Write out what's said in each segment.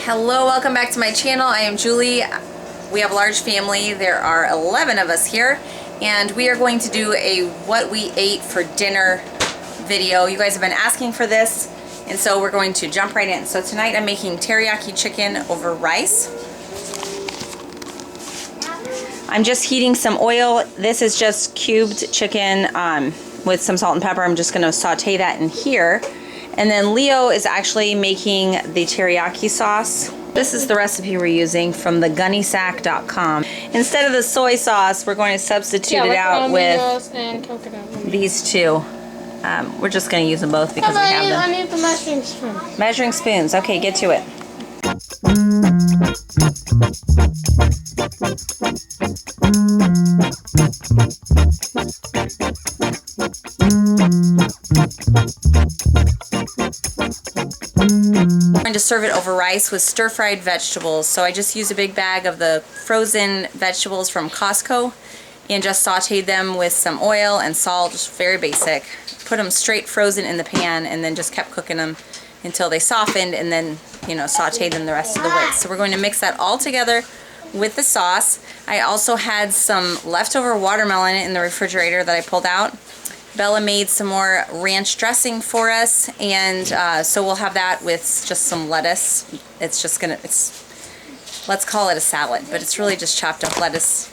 Hello, welcome back to my channel. I am Julie. We have a large family. There are 11 of us here, and we are going to do a what we ate for dinner video. You guys have been asking for this, and so we're going to jump right in. So tonight I'm making teriyaki chicken over rice. I'm just heating some oil. This is just cubed chicken with some salt and pepper. I'm just going to saute that in here. And then Leo is actually making the teriyaki sauce. This is the recipe we're using from the gunnysack.com. Instead of the soy sauce, we're going to substitute it out with and coconut. These two. We're just going to use them both because we have them. I need the measuring spoon. Measuring spoons. Okay, get to it. I'm going to serve it over rice with stir-fried vegetables. So I just used a big bag of the frozen vegetables from Costco and just sauteed them with some oil and salt, just very basic. Put them straight frozen in the pan and then just kept cooking them until they softened, and then, you know, sauteed them the rest of the way. So we're going to mix that all together with the sauce. I also had some leftover watermelon in the refrigerator that I pulled out. Bella made some more ranch dressing for us, and so we'll have that with just some lettuce. It's just gonna, let's call it a salad, but it's really just chopped up lettuce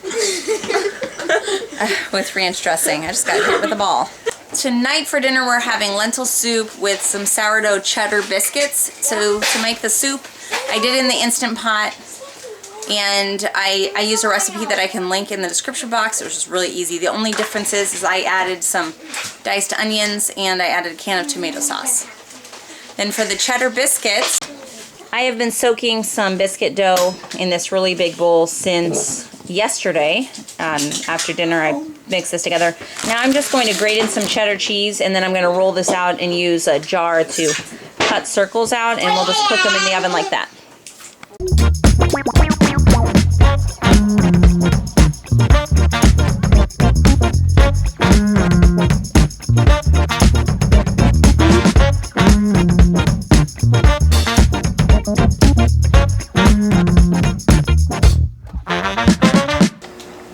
with ranch dressing. I just got hit with a ball. Tonight for dinner we're having lentil soup with some sourdough cheddar biscuits. So to make the soup, I did it in the Instant Pot, and I used a recipe that I can link in the description box. It was just really easy. The only difference is I added some diced onions and I added a can of tomato sauce. Then for the cheddar biscuits, I have been soaking some biscuit dough in this really big bowl since yesterday. After dinner I mixed this together. Now I'm just going to grate in some cheddar cheese, and then I'm going to roll this out and use a jar to cut circles out, and we'll just cook them in the oven like that.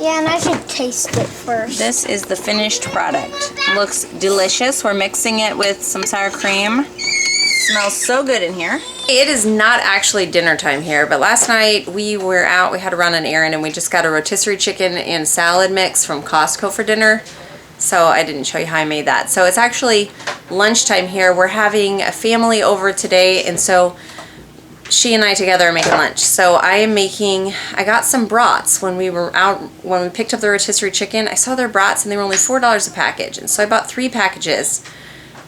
Yeah, and I should taste it first. This is the finished product. Looks delicious. We're mixing it with some sour cream. Smells so good in here. It is not actually dinner time here, but last night we were out, we had to run an errand, and we just got a rotisserie chicken and salad mix from Costco for dinner. So I didn't show you how I made that. So it's actually lunchtime here. We're having a family over today, and so she and I together are making lunch. So I got some brats when we were out, when we picked up the rotisserie chicken. I saw their brats and they were only $4 a package. And so I bought 3 packages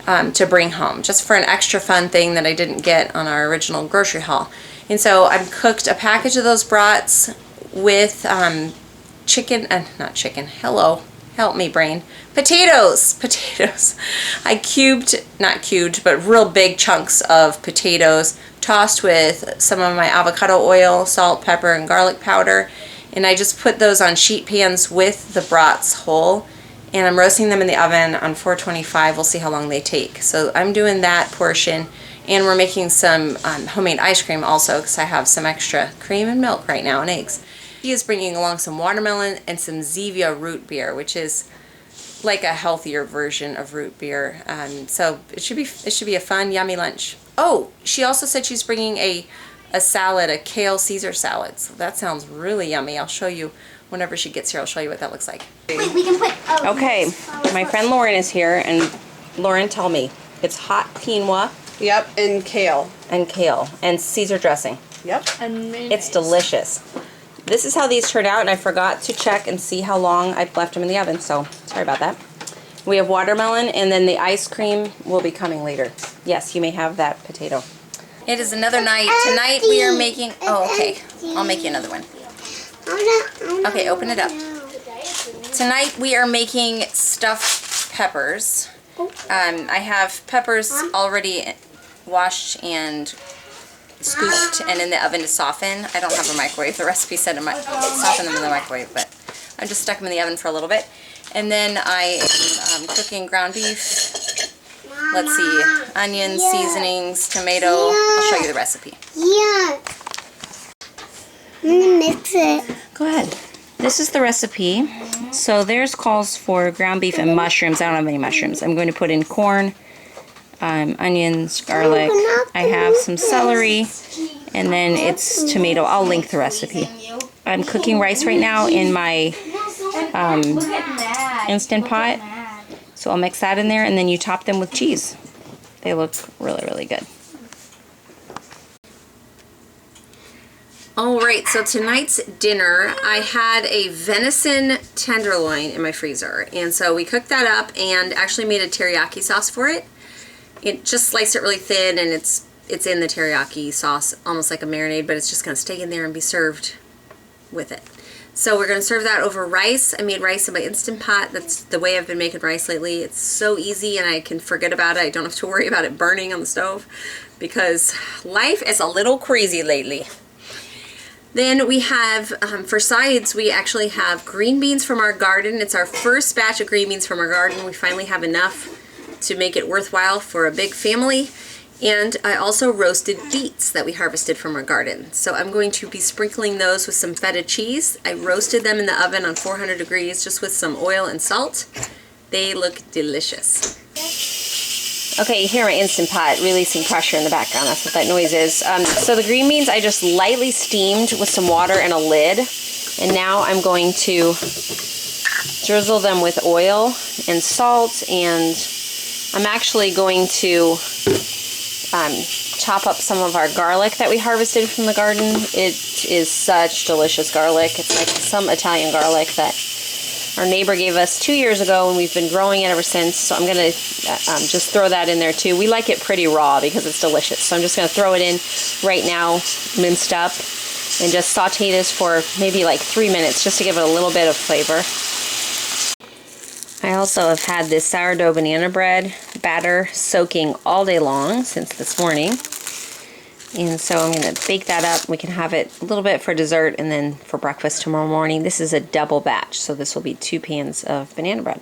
to bring home, just for an extra fun thing that I didn't get on our original grocery haul. And so I've cooked a package of those brats with potatoes. I not cubed, but real big chunks of potatoes, tossed with some of my avocado oil, salt, pepper, and garlic powder. And I just put those on sheet pans with the brats whole, and I'm roasting them in the oven on 425. We'll see how long they take. So I'm doing that portion, and we're making some homemade ice cream also, because I have some extra cream and milk right now and eggs. He is bringing along some watermelon and some Zevia root beer, which is like a healthier version of root beer. So it should be a fun, yummy lunch. Oh, she also said she's bringing a salad, a kale Caesar salad. So that sounds really yummy. I'll show you whenever she gets here. I'll show you what that looks like. Wait, we can put... Oh, okay, my friend Lauren is here, and Lauren, tell me. It's hot quinoa. Yep, and kale. And Caesar dressing. Yep. and It's delicious. This is how these turned out, and I forgot to check and see how long I left them in the oven, so sorry about that. We have watermelon, and then the ice cream will be coming later. Yes, you may have that potato. It is another night. Tonight we are making... Oh, okay. I'll make you another one. Okay, open it up. Tonight we are making stuffed peppers. I have peppers already washed and scooped and in the oven to soften. I don't have a microwave. The recipe said to soften them in the microwave, but I just stuck them in the oven for a little bit. And then I am cooking ground beef. Let's see, onions, seasonings, tomato. I'll show you the recipe. Yeah. Mix it. Go ahead. This is the recipe. So theirs calls for ground beef and mushrooms. I don't have any mushrooms. I'm going to put in corn, onions, garlic. I have some celery, and then it's tomato. I'll link the recipe. I'm cooking rice right now in my Instant Pot. So I'll mix that in there, and then you top them with cheese. They look really, really good. Alright, so tonight's dinner, I had a venison tenderloin in my freezer. And so we cooked that up and actually made a teriyaki sauce for it. It just sliced it really thin, and it's in the teriyaki sauce, almost like a marinade, but it's just going to stay in there and be served with it. So we're going to serve that over rice. I made rice in my Instant Pot. That's the way I've been making rice lately. It's so easy, and I can forget about it. I don't have to worry about it burning on the stove because life is a little crazy lately. Then we have, for sides, we actually have green beans from our garden. It's our first batch of green beans from our garden. We finally have enough to make it worthwhile for a big family. And I also roasted beets that we harvested from our garden. So I'm going to be sprinkling those with some feta cheese. I roasted them in the oven on 400 degrees just with some oil and salt. They look delicious. Okay, you hear my Instant Pot releasing pressure in the background. That's what that noise is. So the green beans I just lightly steamed with some water and a lid. And now I'm going to drizzle them with oil and salt. And I'm actually going to chop up some of our garlic that we harvested from the garden. It is such delicious garlic. It's like some Italian garlic that our neighbor gave us 2 years ago, and we've been growing it ever since. So I'm going to just throw that in there too. We like it pretty raw because it's delicious. So I'm just going to throw it in right now, minced up, and just saute this for maybe like 3 minutes just to give it a little bit of flavor. I also have had this sourdough banana bread batter soaking all day long since this morning. And so I'm going to bake that up. We can have it a little bit for dessert and then for breakfast tomorrow morning. This is a double batch, so this will be 2 pans of banana bread.